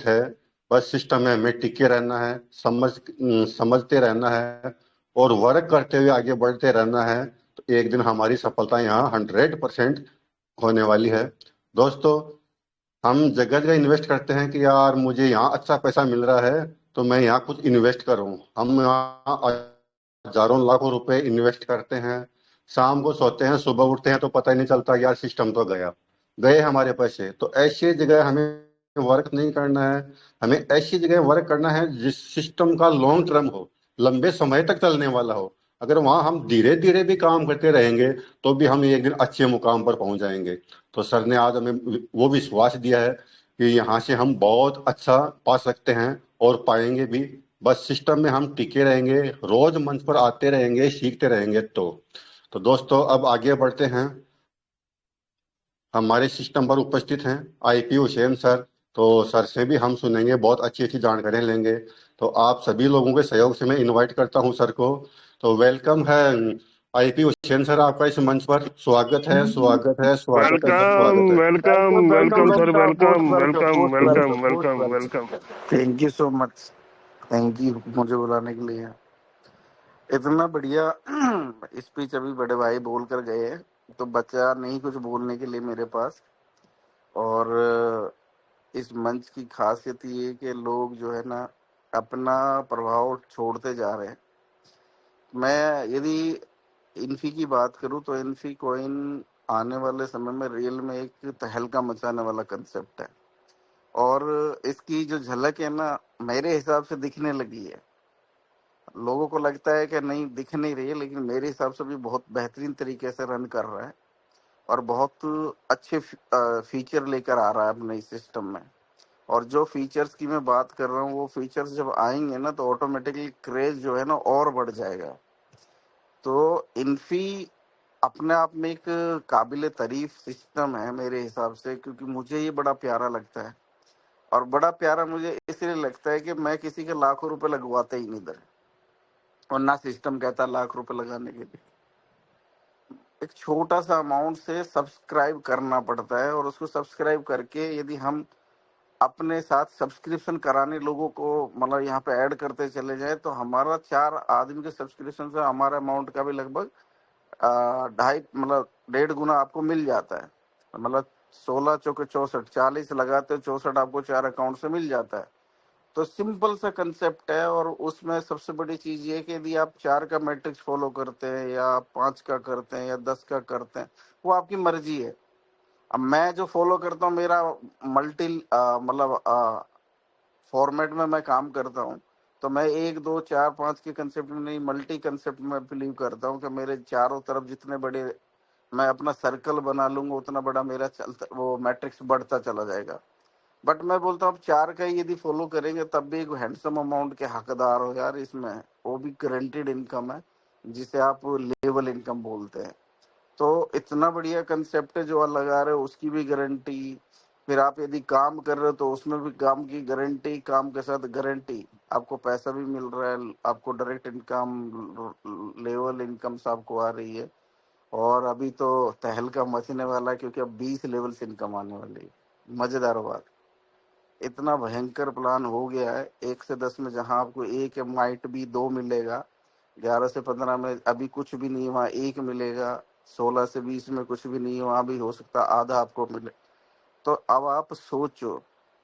है। बस सिस्टम में हमें टिके रहना है, समझते रहना है और वर्क करते हुए आगे बढ़ते रहना है। तो एक दिन हमारी सफलता यहाँ 100% होने वाली है। दोस्तों, हम जगह जगह इन्वेस्ट करते हैं कि यार मुझे यहाँ अच्छा पैसा मिल रहा है तो मैं यहाँ कुछ इन्वेस्ट करूँ। हम यहाँ हजारों लाखों रुपए इन्वेस्ट करते हैं, शाम को सोते हैं, सुबह उठते हैं तो पता ही नहीं चलता यार सिस्टम तो गया, गए हमारे पैसे। तो ऐसी जगह हमें वर्क नहीं करना है। हमें ऐसी जगह वर्क करना है जिस सिस्टम का लॉन्ग टर्म हो, लंबे समय तक चलने वाला हो। अगर वहां हम धीरे धीरे भी काम करते रहेंगे तो भी हम एक दिन अच्छे मुकाम पर पहुंच जाएंगे। तो सर ने आज हमें वो विश्वास दिया है कि यहाँ से हम बहुत अच्छा पा सकते हैं और पाएंगे भी। बस सिस्टम में हम टिके रहेंगे, रोज मंच पर आते रहेंगे, सीखते रहेंगे। तो दोस्तों, अब आगे बढ़ते हैं। हमारे सिस्टम पर उपस्थित हैं आईपी हुसैन सर। तो सर से भी हम सुनेंगे, बहुत अच्छी अच्छी जानकारियां लेंगे। तो आप सभी लोगों के सहयोग से मैं इनवाइट करता हूं सर को। तो वेलकम है आईपी हुसैन सर, आपका इस मंच पर स्वागत है, स्वागत है, स्वागत है सर, वेलकम स्वागत है। Welcome welcome welcome welcome sir, welcome welcome most welcome most welcome welcome most welcome welcome. Welcome. Thank you so much. Thank you मुझे बुलाने के लिए। इतना बढ़िया स्पीच अभी बड़े भाई बोल कर गए हैं, तो बचा नहीं कुछ बोलने के लिए मेरे पास। और इस मंच की खासियत ये है कि लोग जो है ना अपना प्रभाव छोड़ते जा रहे हैं। मैं यदि इन्फी की बात करूं तो इन्फी कॉइन आने वाले समय में रियल में एक तहलका मचाने वाला कंसेप्ट है। और इसकी जो झलक है ना मेरे हिसाब से दिखने लगी है। लोगों को लगता है कि नहीं दिख नहीं रही है, लेकिन मेरे हिसाब से भी बहुत बेहतरीन तरीके से रन कर रहा है और बहुत अच्छे फीचर लेकर आ रहा है अपने इस सिस्टम में। और जो फीचर्स की मैं बात कर रहा हूँ वो फीचर्स जब आएंगे ना तो ऑटोमेटिकली क्रेज जो है ना और बढ़ जाएगा। तो इन्फी अपने आप में एक काबिल तारीफ सिस्टम है मेरे हिसाब से, क्योंकि मुझे ये बड़ा प्यारा लगता है। और बड़ा प्यारा मुझे इसलिए लगता है कि मैं किसी के लाखों रुपए लगवाते ही नहीं इधर, और ना सिस्टम कहता लाख रुपए लगाने के लिए। एक छोटा सा अमाउंट से सब्सक्राइब करना पड़ता है, और उसको सब्सक्राइब करके यदि हम अपने साथ सब्सक्रिप्शन कराने लोगों को मतलब यहाँ पे ऐड करते चले जाए तो हमारा 4 आदमी के सब्सक्रिप्शन से हमारे अमाउंट का भी लगभग ढाई मतलब 1.5 गुना आपको मिल जाता है। मतलब 16 चौके 64, 40 लगाते हो 64 आपको 4 अकाउंट से मिल जाता है। तो सिंपल सा कंसेप्ट है। और उसमें सबसे बड़ी चीज ये है कि यदि आप 4 का मैट्रिक्स फॉलो करते हैं या 5 का करते हैं या 10 का करते हैं, वो आपकी मर्जी है। अब मैं जो फॉलो करता हूँ मेरा मल्टी मतलब फॉर्मेट में मैं काम करता हूँ। तो मैं 1 2 4 5 के कंसेप्ट में नहीं, मल्टी कंसेप्ट में बिलीव करता हूँ कि मेरे चारों तरफ जितने बड़े मैं अपना सर्कल बना लूंगा उतना बड़ा मेरा चलता वो मैट्रिक्स बढ़ता चला जाएगा। बट मैं बोलता हूँ 4 का ही यदि फॉलो करेंगे तब भी एक हैंडसम अमाउंट के हकदार हो यार इसमें। वो भी गारंटीड इनकम है जिसे आप लेवल इनकम बोलते हैं। तो इतना बढ़िया कंसेप्ट है। जो आप लगा रहे हो उसकी भी गारंटी, फिर आप यदि काम कर रहे हो तो उसमें भी काम की गारंटी, काम के साथ गारंटी, आपको पैसा भी मिल रहा है, आपको डायरेक्ट इनकम लेवल इनकम से आपको आ रही है। और अभी तो तहलका मचने वाला है क्योंकि अब 20 लेवल से इनकम आने वाली है। मजेदार बात, इतना भयंकर प्लान हो गया है। 1 से 10 में जहां आपको एक माइट भी 2 मिलेगा, 11 से 15 में अभी कुछ भी नहीं वहाँ 1 मिलेगा, 16 से 20 में कुछ भी नहीं वहाँ भी हो सकता आधा आपको मिले। तो अब आप सोचो,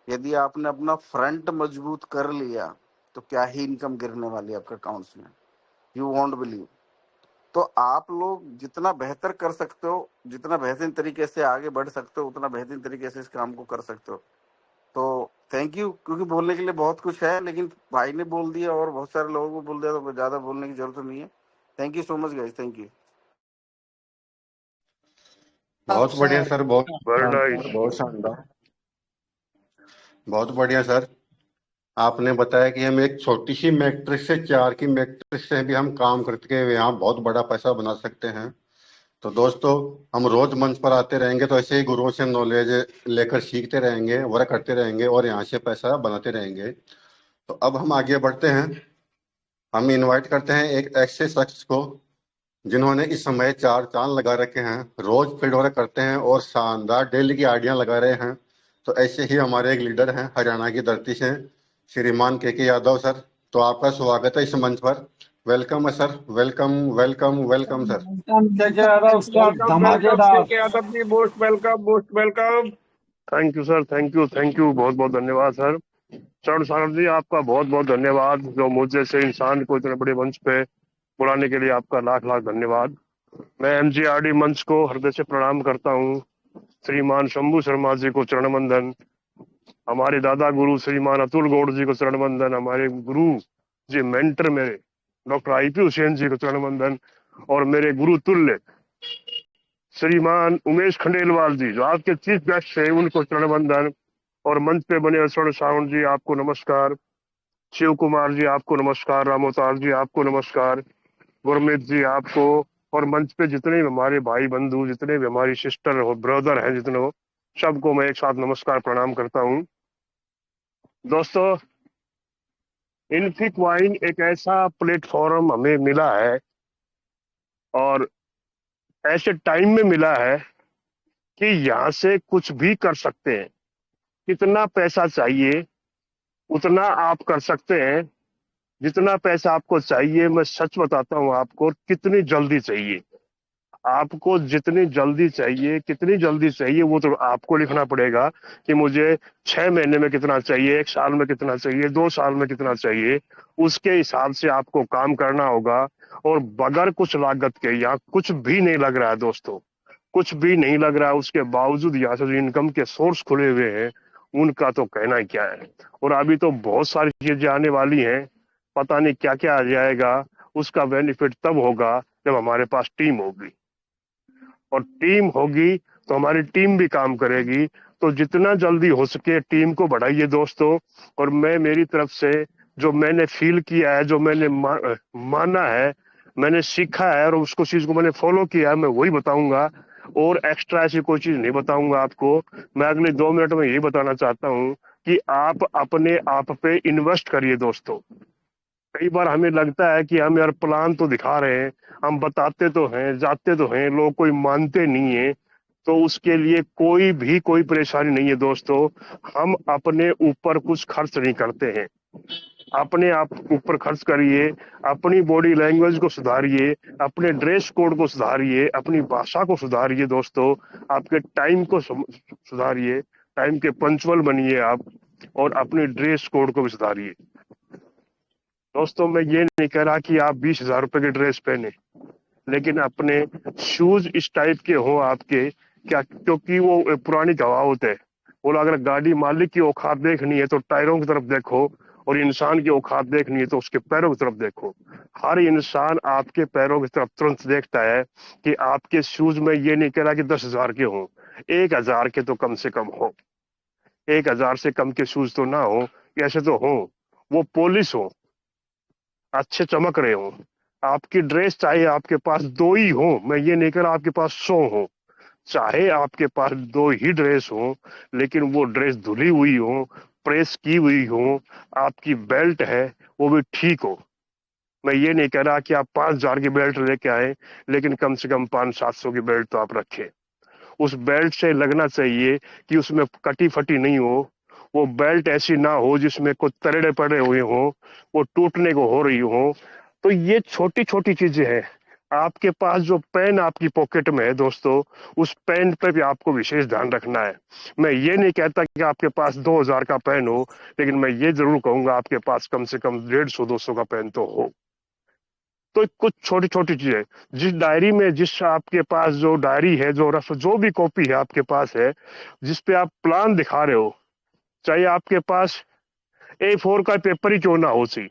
यदि आपने अपना फ्रंट मजबूत कर लिया तो क्या ही इनकम गिरने वाली है आपके अकाउंट्स में, यू वॉन्ट बिलीव। तो आप लोग जितना बेहतर कर सकते हो, जितना बेहतरीन तरीके से आगे बढ़ सकते हो, उतना बेहतरीन तरीके से इस काम को कर सकते हो। तो थैंक यू, क्योंकि बोलने के लिए बहुत कुछ है लेकिन भाई ने बोल दिया और बहुत सारे लोगों को बोल दिया तो ज्यादा बोलने की जरूरत नहीं है। Thank you so much guys, thank you. बहुत बढ़िया सर, बहुत वेरी शानदार, नाइस। बहुत शानदार, बहुत बढ़िया सर। आपने बताया कि हम एक छोटी सी मैट्रिक्स से, 4 की मैट्रिक्स से भी हम काम करके यहाँ बहुत बड़ा पैसा बना सकते हैं। तो दोस्तों, हम रोज मंच पर आते रहेंगे तो ऐसे ही गुरुओं से नॉलेज लेकर सीखते रहेंगे, वर्क करते रहेंगे और यहाँ से पैसा बनाते रहेंगे। तो अब हम आगे बढ़ते हैं। हम इनवाइट करते हैं एक ऐसे शख्स को जिन्होंने इस समय 4 चांद लगा रखे हैं, रोज फील्ड वर्क करते हैं और शानदार डेली की आइडिया लगा रहे हैं। तो ऐसे ही हमारे एक लीडर हैं हरियाणा की धरती से, श्रीमान के यादव सर। तो आपका स्वागत है इस मंच पर। वेलकम है sir, welcome welcome welcome sir. Jai Yadav उसका वेलकम वेलकम धमाकेदार। के यादव जी, most welcome most welcome. Thank you sir, thank you, बहुत बहुत धन्यवाद सर। चरण सागर जी, आपका बहुत बहुत धन्यवाद, जो मुझे से इंसान को इतने बड़े मंच पे बुलाने के लिए आपका लाख लाख धन्यवाद। मैं एमजीआरडी मंच को हृदय से प्रणाम करता हूँ। श्रीमान शंभू शर्मा जी को चरण वंदन, हमारे दादा गुरु श्रीमान अतुल गौड़ जी को चरण वंदन, हमारे गुरु जी मेंटर मेरे डॉक्टर आईपी हुसैन जी को चरण वंदन, और मेरे गुरु तुल्य श्रीमान उमेश खंडेलवाल जी जो आपके चीफ गेस्ट है उनको चरण वंदन, और मंच पे बने स्वर्ण सावंत जी आपको नमस्कार, शिव कुमार जी आपको नमस्कार, रामोतार जी आपको नमस्कार, गुरमीत जी आपको, और मंच पे जितने भी हमारे भाई बंधु, जितने भी हमारी सिस्टर और ब्रदर हैं, जितने हो, सबको मैं एक साथ नमस्कार प्रणाम करता हूँ। दोस्तों, इनफिक वाइन एक ऐसा प्लेटफॉर्म हमें मिला है और ऐसे टाइम में मिला है कि यहाँ से कुछ भी कर सकते हैं। कितना पैसा चाहिए उतना आप कर सकते हैं, जितना पैसा आपको चाहिए। मैं सच बताता हूँ आपको, कितनी जल्दी चाहिए आपको, जितनी जल्दी चाहिए, कितनी जल्दी चाहिए वो तो आपको लिखना पड़ेगा कि मुझे 6 महीने में कितना चाहिए, 1 साल में कितना चाहिए, 2 साल में कितना चाहिए। उसके हिसाब से आपको काम करना होगा। और बगैर कुछ लागत के, यहाँ कुछ भी नहीं लग रहा है दोस्तों, कुछ भी नहीं लग रहा है। उसके बावजूद यहाँ से जो इनकम के सोर्स खुले हुए हैं उनका तो कहना ही क्या है। और अभी तो बहुत सारी चीजें आने वाली हैं, पता नहीं क्या क्या आ जाएगा। उसका बेनिफिट तब होगा जब हमारे पास टीम होगी, और टीम होगी तो हमारी टीम भी काम करेगी। तो जितना जल्दी हो सके टीम को बढ़ाइए दोस्तों। और मैं मेरी तरफ से जो मैंने फील किया है, जो मैंने माना है, मैंने सीखा है और उसको चीज को मैंने फॉलो किया है, मैं वही बताऊंगा। और एक्स्ट्रा ऐसी कोई चीज नहीं बताऊंगा आपको। मैं अगले 2 मिनट में यही बताना चाहता हूँ कि आप अपने आप पे इन्वेस्ट करिए दोस्तों। कई बार हमें लगता है कि हम यार प्लान तो दिखा रहे हैं, हम बताते तो हैं, जाते तो हैं, लोग कोई मानते नहीं है। तो उसके लिए कोई परेशानी नहीं है दोस्तों। हम अपने ऊपर कुछ खर्च नहीं करते हैं, अपने आप ऊपर खर्च करिए, अपनी बॉडी लैंग्वेज को सुधारिए, अपने ड्रेस कोड को सुधारिए, अपनी भाषा को सुधारिए दोस्तों, आपके टाइम को सुधारिए, टाइम के पंचुअल बनिए आप, और अपने ड्रेस कोड को भी सुधारिए दोस्तों। मैं ये नहीं कह रहा कि आप 20,000 रुपए के ड्रेस पहने, लेकिन अपने शूज इस टाइप के हो आपके, क्या, क्योंकि वो पुरानी कहावत है, बोला अगर गाड़ी मालिक की औकात देखनी है तो टायरों की तरफ देखो, और इंसान की औकात देखनी है तो उसके पैरों की तरफ देखो। हर इंसान आपके पैरों की तरफ तुरंत देखता है कि आपके शूज में, ये नहीं कह रहा कि 10,000 के हों, 1,000 के तो कम से कम हो, 1,000 से कम के शूज तो ना हो, ऐसे तो हो, वो पॉलिश हो, अच्छे चमक रहे हो। आपकी ड्रेस चाहे आपके पास 2 ही हो, मैं ये नहीं कह रहा आपके पास 100 हो, चाहे आपके पास 2 ही ड्रेस हो, लेकिन वो ड्रेस धुली हुई हो, प्रेस की हुई हो, आपकी बेल्ट है वो भी ठीक हो। मैं ये नहीं कह रहा कि आप 5,000 की बेल्ट लेके आए, लेकिन कम से कम 500-700 की बेल्ट तो आप रखें। उस बेल्ट से लगना चाहिए कि उसमें कटी फटी नहीं हो, वो बेल्ट ऐसी ना हो जिसमें कुछ तरेड़े पड़े हुए हो, वो टूटने को हो रही हो। तो ये छोटी छोटी चीजें हैं। आपके पास जो पेन आपकी पॉकेट में है दोस्तों, उस पेन पे भी आपको विशेष ध्यान रखना है। मैं ये नहीं कहता कि आपके पास 2,000 का पेन हो, लेकिन मैं ये जरूर कहूंगा आपके पास कम से कम 150-200 का पेन तो हो। तो कुछ छोटी छोटी चीजें, जिस डायरी में, जिस आपके पास जो डायरी है, जो रफ, जो भी कॉपी है आपके पास है, जिस पे आप प्लान दिखा रहे हो, चाहे आपके पास A4 का पेपर ही क्यों ना हो, सी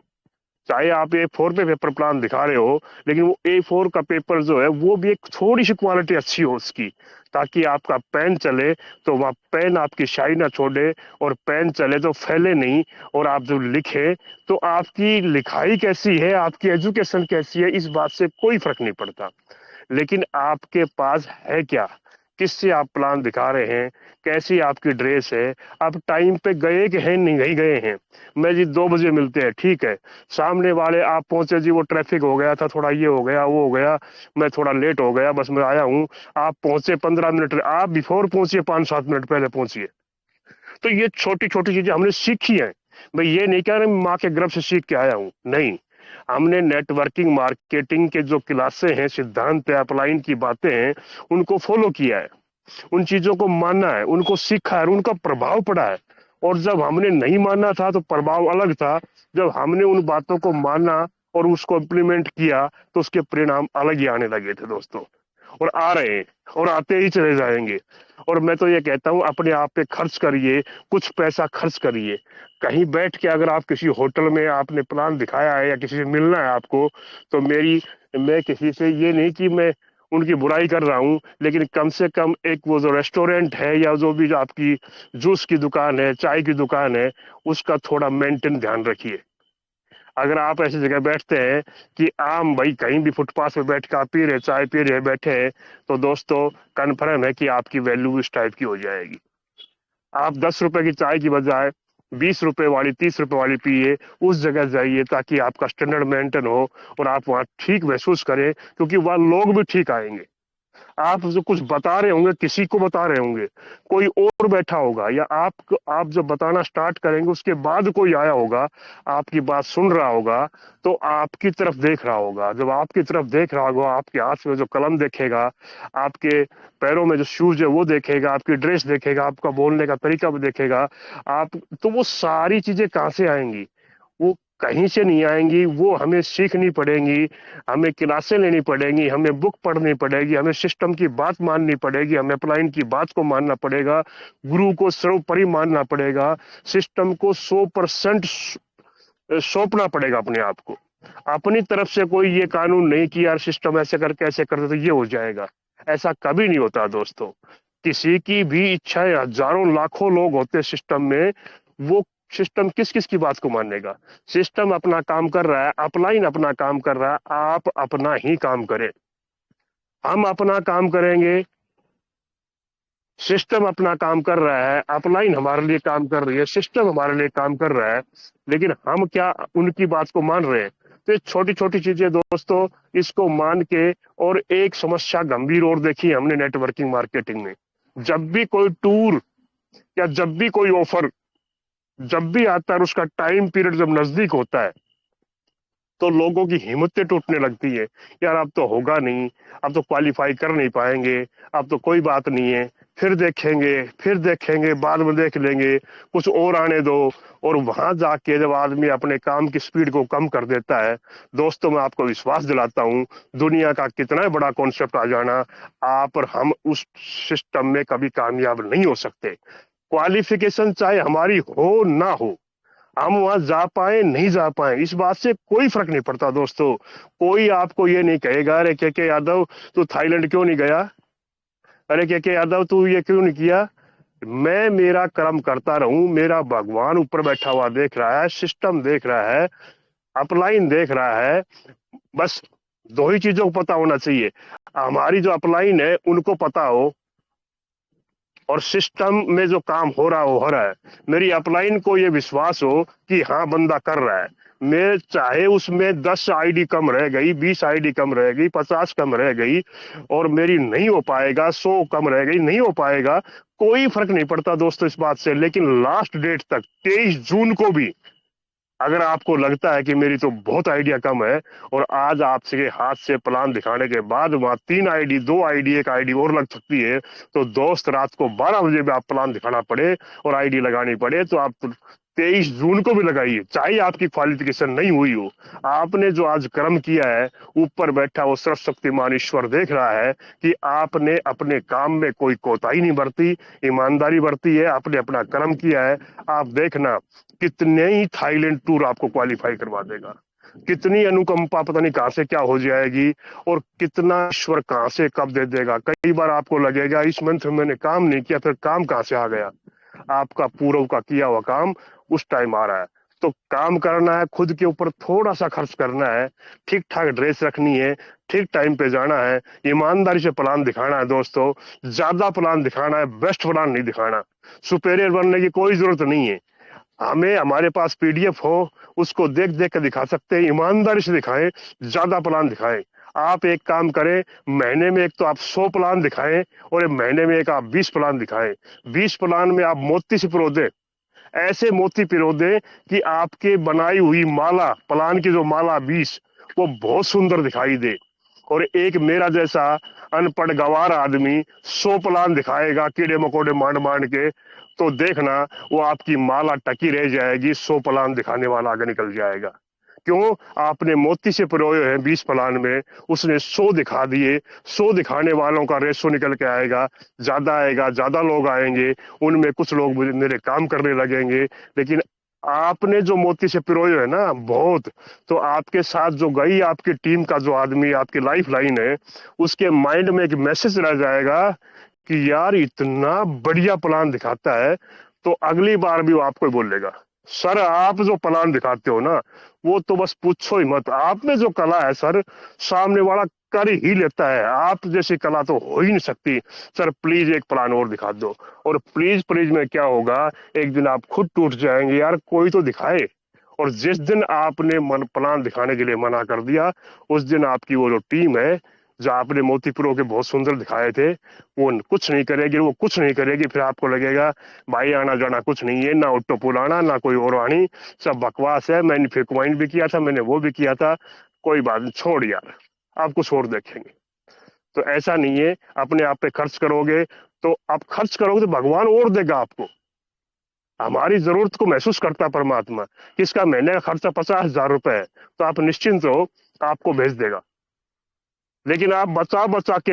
चाहे आप A4 पे पेपर प्लान दिखा रहे हो, लेकिन वो A4 का पेपर जो है वो भी एक थोड़ी सी क्वालिटी अच्छी हो उसकी, ताकि आपका पेन चले तो वह पेन आपकी शाई ना छोड़े, और पेन चले तो फैले नहीं। और आप जो लिखे तो आपकी लिखाई कैसी है, आपकी एजुकेशन कैसी है, इस बात से कोई फर्क नहीं पड़ता, लेकिन आपके पास है क्या, किससे आप प्लान दिखा रहे हैं, कैसी आपकी ड्रेस है, आप टाइम पे गए कि हैं, नहीं गए हैं। मैं जी 2 बजे मिलते हैं, ठीक है, सामने वाले आप पहुंचे जी, वो ट्रैफिक हो गया था, थोड़ा ये हो गया वो हो गया, मैं थोड़ा लेट हो गया, बस मैं आया हूँ। आप पहुंचे 15 मिनट, आप बिफोर पहुंचिए, 5-7 मिनट पहले पहुंचिए। तो ये छोटी छोटी चीजें हमने सीखी हैं। भाई ये नहीं कह रहे माँ के गर्भ से सीख के आया हूं, नहीं, हमने नेटवर्किंग मार्केटिंग के जो क्लासे हैं, सिद्धांत है, अपलाइन की बातें हैं, उनको फॉलो किया है, उन चीजों को माना है, उनको सीखा है, उनका प्रभाव पड़ा है। और जब हमने नहीं माना था तो प्रभाव अलग था, जब हमने उन बातों को माना और उसको इम्प्लीमेंट किया तो उसके परिणाम अलग ही आने लगे थे दोस्तों, और आ रहे हैं और आते ही चले जाएंगे। और मैं तो ये कहता हूँ अपने आप पे खर्च करिए, कुछ पैसा खर्च करिए। कहीं बैठ के अगर आप किसी होटल में आपने प्लान दिखाया है या किसी से मिलना है आपको, तो मैं किसी से ये नहीं कि मैं उनकी बुराई कर रहा हूँ, लेकिन कम से कम एक वो जो रेस्टोरेंट है या जो आपकी जूस की दुकान है, चाय की दुकान है, उसका थोड़ा मेंटेन ध्यान रखिए। अगर आप ऐसी जगह बैठते हैं कि आम भाई कहीं भी फुटपाथ पे बैठ कर आप पी रहे, चाय पी रहे, बैठे हैं, तो दोस्तों कन्फर्म है कि आपकी वैल्यू इस टाइप की हो जाएगी। आप 10 रुपए की चाय की बजाय 20 रुपए वाली, 30 रुपए वाली पिए, उस जगह जाइए ताकि आपका स्टैंडर्ड मेंटेन हो और आप वहाँ ठीक महसूस करें, क्योंकि वहाँ लोग भी ठीक आएंगे। आप जो कुछ बता रहे होंगे, किसी को बता रहे होंगे, कोई और बैठा होगा, या आप जब बताना स्टार्ट करेंगे उसके बाद कोई आया होगा, आपकी बात सुन रहा होगा, तो आपकी तरफ देख रहा होगा। जब आपकी तरफ देख रहा होगा, आपके हाथ में जो कलम देखेगा, आपके पैरों में जो शूज है वो देखेगा, आपकी ड्रेस देखेगा, आपका बोलने का तरीका भी देखेगा, आप तो वो सारी चीजें कहाँ से आएंगी? वो कहीं से नहीं आएंगी, वो हमें सीखनी पड़ेंगी, हमें क्लासें लेनी पड़ेंगी, हमें बुक पढ़नी पड़ेगी, हमें सिस्टम की बात माननी पड़ेगी, हमें अपलाइन की बात को मानना पड़ेगा, गुरु को सर्वोपरि मानना पड़ेगा, सिस्टम को 100% सौंपना पड़ेगा अपने आप को। अपनी तरफ से कोई ये कानून नहीं कि यार सिस्टम ऐसे करके ऐसे कर दे तो ये हो जाएगा, ऐसा कभी नहीं होता दोस्तों। किसी की भी इच्छा है, हजारों लाखों लोग होते हैं सिस्टम में, वो सिस्टम किस किस की बात को मानेगा? सिस्टम अपना काम कर रहा है, अपलाइन अपना काम कर रहा है, आप अपना ही काम करें। हम अपना काम करेंगे, सिस्टम अपना काम कर रहा है, अपलाइन हमारे लिए काम कर रही है, सिस्टम हमारे लिए काम कर रहा है, लेकिन हम क्या उनकी बात को मान रहे हैं? तो ये छोटी छोटी चीजें दोस्तों, इसको मान के। और एक समस्या गंभीर और देखी है हमने नेटवर्किंग मार्केटिंग में, जब भी कोई टूर या जब भी कोई ऑफर जब भी आता है, उसका टाइम पीरियड जब नजदीक होता है, तो लोगों की हिम्मतें टूटने लगती है। यार अब तो होगा नहीं, अब तो क्वालिफाई कर नहीं पाएंगे, अब तो कोई बात नहीं है, फिर देखेंगे, बाद में देख लेंगे, कुछ और आने दो। और वहां जाके जब आदमी अपने काम की स्पीड को कम कर देता है, दोस्तों मैं आपको विश्वास दिलाता हूं, दुनिया का कितना बड़ा कॉन्सेप्ट आ जाना, आप और हम उस सिस्टम में कभी कामयाब नहीं हो सकते। क्वालिफिकेशन चाहे हमारी हो ना हो, हम वहां जा पाए नहीं जा पाए, इस बात से कोई फर्क नहीं पड़ता दोस्तों। कोई आपको ये नहीं कहेगा अरे के यादव तू थाईलैंड क्यों नहीं गया, अरे के यादव तू ये क्यों नहीं किया। मैं मेरा कर्म करता रहूं, मेरा भगवान ऊपर बैठा हुआ देख रहा है, सिस्टम देख रहा है, अपलाइन देख रहा है। बस दो ही चीजों को पता होना चाहिए, हमारी जो अपलाइन है उनको पता हो, और सिस्टम में जो काम हो रहा है, मेरी अपलाइन को ये विश्वास हो कि हाँ बंदा कर रहा है। मैं चाहे उसमें 10 आईडी कम रह गई, 20 आईडी कम रह गई, 50 कम रह गई, और मेरी नहीं हो पाएगा, 100 कम रह गई, नहीं हो पाएगा, कोई फर्क नहीं पड़ता दोस्तों इस बात से। लेकिन लास्ट डेट तक 23 जून को भी अगर आपको लगता है कि मेरी तो बहुत आइडिया कम है, और आज आपसे हाथ से प्लान दिखाने के बाद वहां 3 आईडी, 2 आईडी, 1 आईडी और लग सकती है, तो दोस्त रात को 12 बजे भी आप प्लान दिखाना पड़े और आईडी लगानी पड़े, तो आप 23 जून को भी लगाइए, चाहे आपकी क्वालिफिकेशन नहीं हुई हो। आपने जो आज कर्म किया है, ऊपर बैठा वो सर्वशक्तिमान ईश्वर देख रहा है कि आपने अपने काम में कोई कोताही नहीं बरती, ईमानदारी बरती है, आपने अपना कर्म किया है। आप देखना कितने ही थाईलैंड टूर आपको क्वालिफाई करवा देगा, कितनी अनुकंपा पता नहीं कहां से क्या हो जाएगी, और कितना ईश्वर कहां से कब दे देगा। कई बार आपको लगेगा इस मंथ में मैंने काम नहीं किया, फिर काम कहां से आ गया? आपका पूर्व का किया हुआ काम उस टाइम आ रहा है। तो काम करना है, खुद के ऊपर थोड़ा सा खर्च करना है, ठीक ठाक ड्रेस रखनी है, ठीक टाइम पे जाना है, ईमानदारी से प्लान दिखाना है दोस्तों, ज्यादा प्लान दिखाना है, बेस्ट प्लान नहीं दिखाना। सुपेरियर बनने की कोई जरूरत नहीं है, हमें हमारे पास पीडीएफ हो, उसको देख देख कर दिखा सकते हैं, ईमानदारी से दिखाएं, ज्यादा प्लान दिखाएं। आप एक काम करें, महीने में एक तो आप 100 प्लान दिखाएं और एक महीने में एक आप 20 प्लान दिखाएं। 20 प्लान में आप मोती से पिरो दें, ऐसे मोती पिरो दें कि आपके बनाई हुई माला, प्लान की जो माला 20, वो बहुत सुंदर दिखाई दे। और एक मेरा जैसा अनपढ़ गवार आदमी 100 प्लान दिखाएगा कीड़े मकोड़े मांड मांड के, तो देखना वो आपकी माला टकी रह जाएगी, 100 प्लान दिखाने वाला आगे निकल जाएगा। क्यों? आपने मोती से पिरोए हैं 20 प्लान में, उसने 100 दिखा दिए। 100 दिखाने वालों का रेशो निकल के आएगा, ज्यादा आएगा, ज्यादा लोग आएंगे, उनमें कुछ लोग मेरे काम करने लगेंगे। लेकिन आपने जो मोती से पिरोए है ना बहुत, तो आपके साथ जो गई आपकी टीम का जो आदमी आपकी लाइफ लाइन है, उसके माइंड में एक मैसेज रह जाएगा कि यार इतना बढ़िया प्लान दिखाता है, तो अगली बार भी वो आपको ही बोलेगा। सर आप जो प्लान दिखाते हो ना, वो तो बस पूछो ही मत, आप में जो कला है सर, सामने वाला कर ही लेता है। आप जैसी कला तो हो ही नहीं सकती। सर प्लीज एक प्लान और दिखा दो। और प्लीज प्लीज में क्या होगा, एक दिन आप खुद टूट जाएंगे, यार कोई तो दिखाए। और जिस दिन आपने प्लान दिखाने के लिए मना कर दिया, उस दिन आपकी वो जो टीम है, जो आपने मोती पिरो के बहुत सुंदर दिखाए थे, वो कुछ नहीं करेगी, वो कुछ नहीं करेगी। फिर आपको लगेगा भाई आना जाना कुछ नहीं है, ना उट्टो पुलाना, ना कोई और वाणी, सब बकवास है। मैंने फिर क्वाइन भी किया था, मैंने वो भी किया था, कोई बात नहीं, छोड़ यार, आप कुछ और देखेंगे। तो ऐसा नहीं है, अपने आप पे खर्च करोगे, तो आप खर्च करोगे तो भगवान और देगा आपको। हमारी जरूरत को महसूस करता है परमात्मा कि इसका महीने का खर्चा 50,000 रुपए है, तो आप निश्चिंत हो, आपको भेज देगा। लेकिन आप बचा बचा के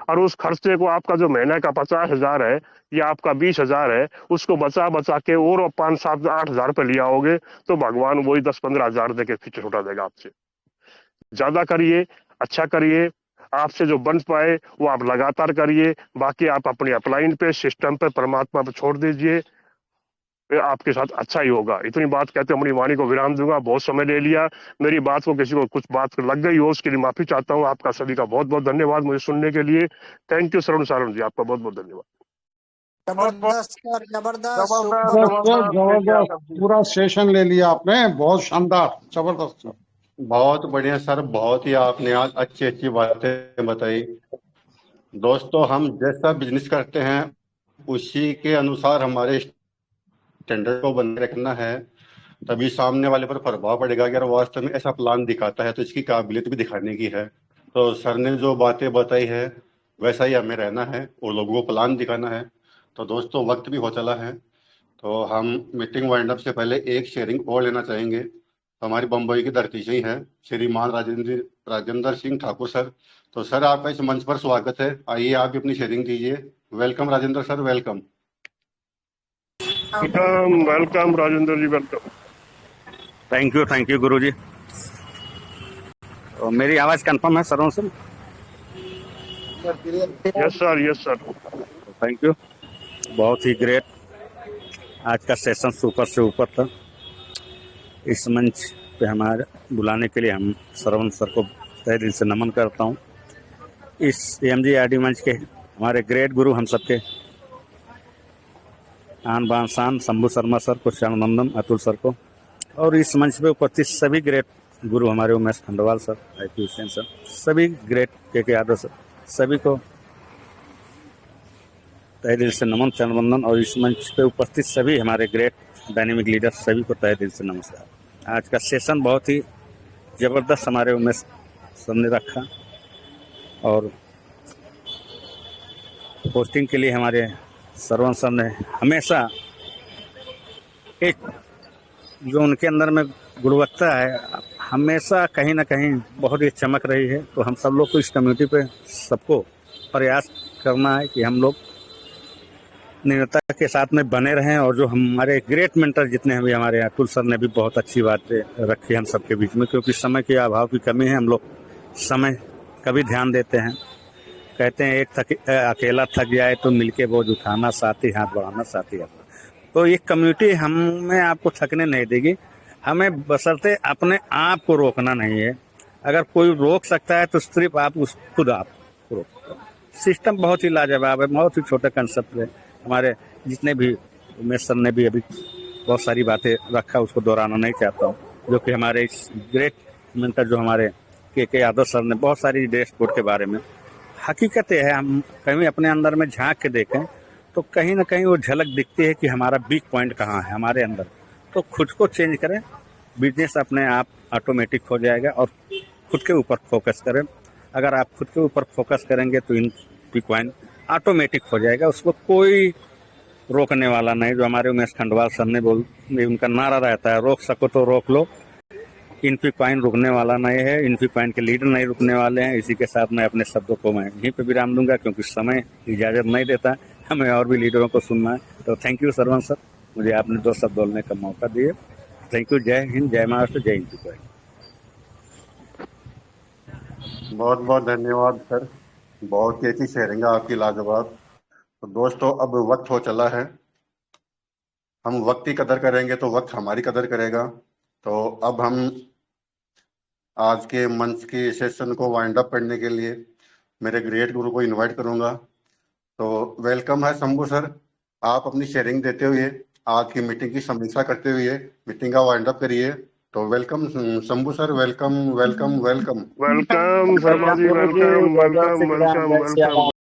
और उस खर्चे को, आपका जो महीने का 50,000 है या आपका 20,000 है, उसको बचा के और 5-7-8,000 रुपए लिया होगे, तो भगवान वही 10-15,000 दे के फिर छुटा देगा आपसे। ज्यादा करिए, अच्छा करिए, आपसे जो बन पाए वो आप लगातार करिए। बाकी आप अपनी अपलाइन पे, सिस्टम पे, परमात्मा पे छोड़ दीजिए, ये आपके साथ अच्छा ही होगा। इतनी बात कहते अपनी वाणी को विराम दूंगा, बहुत समय ले लिया। मेरी बात को किसी को कुछ बात लग गई हो, उसके लिए माफी चाहता हूँ। आपका सभी का बहुत बहुत धन्यवाद मुझे सुनने के लिए। थैंक यू श्रवण सारण जी, आपका बहुत बहुत धन्यवाद। जबरदस्त सर, जबरदस्त, जबरदस्त सुपर। जबरदस्त जबरदस्त पूरा सेशन ले लिया आपने, बहुत शानदार, जबरदस्त सर। बहुत बढ़िया सर, बहुत ही आपने आज अच्छी अच्छी बातें बताई। दोस्तों, हम जैसा बिजनेस करते हैं उसी के अनुसार हमारे स्टैंडर्ड को बनाए रखना है, तभी सामने वाले पर प्रभाव पड़ेगा कि अगर वास्तव में ऐसा प्लान दिखाता है तो इसकी काबिलियत भी दिखाने की है। तो सर ने जो बातें बताई है वैसा ही हमें रहना है और लोगों को प्लान दिखाना है। तो दोस्तों, वक्त भी हो चला है, तो हम मीटिंग वाइंड अप से पहले एक शेयरिंग और लेना चाहेंगे। हमारी बम्बई की धरती से ही है, श्रीमान राजेंद्र सिंह ठाकुर सर। तो सर, आपका इस मंच पर स्वागत है, आइए आप भी अपनी शेयरिंग कीजिए। Welcome Rajendra sir, welcome. Welcome welcome Rajendra ji, welcome. Thank you गुरु जी। मेरी आवाज कंफर्म है sir? Sir yes sir, yes sir. Thank you, बहुत ही ग्रेट। आज का सेशन सुपर से ऊपर था। इस मंच पे हमारे बुलाने के लिए हम श्रवण सर को तहे दिल से नमन करता हूँ। इस AMG मंच के हमारे ग्रेट गुरु, हम सबके आन बान शान शंभू शर्मा सर को शरणवंदन, अतुल सर को, और इस मंच पे उपस्थित सभी ग्रेट गुरु हमारे Umesh Khandwal sir, IP Hussain sir, सभी ग्रेट के यादव सर, सभी को तहे दिल से नमन, चरणवंदन। और इस मंच पे उपस्थित सभी हमारे ग्रेट डायनेमिक लीडर, सभी को तहे दिल से नमस्कार। आज का सेशन बहुत ही जबरदस्त हमारे उमेश सर ने रखा, और पोस्टिंग के लिए हमारे श्रवण सर ने हमेशा एक जो उनके अंदर में गुणवत्ता है, हमेशा कहीं ना कहीं बहुत ही चमक रही है। तो हम सब लोग को इस कम्युनिटी पे सबको प्रयास करना है कि हम लोग निरंतरता के साथ में बने रहें। और जो हमारे ग्रेट मेंटर जितने हैं, हमारे अतुल सर ने भी बहुत अच्छी बातें रखी हम सबके बीच में, क्योंकि समय के अभाव की कमी है। हम लोग समय कभी ध्यान देते हैं, कहते हैं एक अकेला थक जाए तो मिलके बोझ उठाना, साथी हाथ बढ़ाना, साथी हाथ। तो ये कम्युनिटी हमें आपको थकने नहीं देगी, हमें बशर्ते अपने आप को रोकना नहीं है। अगर कोई रोक सकता है तो सिर्फ आप खुद आप रोक। सिस्टम बहुत ही लाजवाब है, बहुत ही छोटा कंसेप्ट है। हमारे जितने भी उमेश सर ने भी अभी बहुत सारी बातें रखा, उसको दोहराना नहीं चाहता हूँ, जो कि हमारे इस ग्रेट मेंटर जो हमारे के यादव सर ने बहुत सारी डैशबोर्ड के बारे में। हकीकत ये है, हम कहीं अपने अंदर में झांक के देखें तो कहीं ना कहीं वो झलक दिखती है कि हमारा वीक पॉइंट कहाँ है हमारे अंदर। तो खुद को चेंज करें, बिजनेस अपने आप ऑटोमेटिक हो जाएगा। और खुद के ऊपर फोकस करें। अगर आप खुद के ऊपर फोकस करेंगे तो इन पॉइंट ऑटोमेटिक हो जाएगा, उसको कोई रोकने वाला नहीं। जो हमारे उमेश खंडवाल सर ने उनका नारा रहता है, रोक सको तो रोक लो। इनफी पॉइंट रुकने वाला नहीं है, इनफी पॉइंट के लीडर नहीं रुकने वाले हैं। इसी के साथ मैं अपने शब्दों को मैं यहीं पे विराम दूंगा, क्योंकि समय इजाजत नहीं देता, हमें और भी लीडरों को सुनना है। तो थैंक यू सरवण सर, मुझे आपने 2 शब्द बोलने का मौका दिए। Thank you. जय हिंद, जय महाराष्ट्र, जय हिंद। बहुत बहुत धन्यवाद सर, बहुत ही अच्छी शेयरिंग है आपकी, लाजवाब। तो दोस्तों, अब वक्त हो चला है। हम वक्त की कदर करेंगे तो वक्त हमारी कदर करेगा। तो अब हम आज के मंच की सेशन को वाइंड अप करने के लिए मेरे ग्रेट गुरु को इनवाइट करूंगा। तो वेलकम है शंभू सर, आप अपनी शेयरिंग देते हुए आज की मीटिंग की समीक्षा करते हुए मीटिंग का वाइंड अप करिए। तो welcome Shambhu sir, welcome welcome welcome. Welcome Sharma ji, welcome welcome welcome welcome.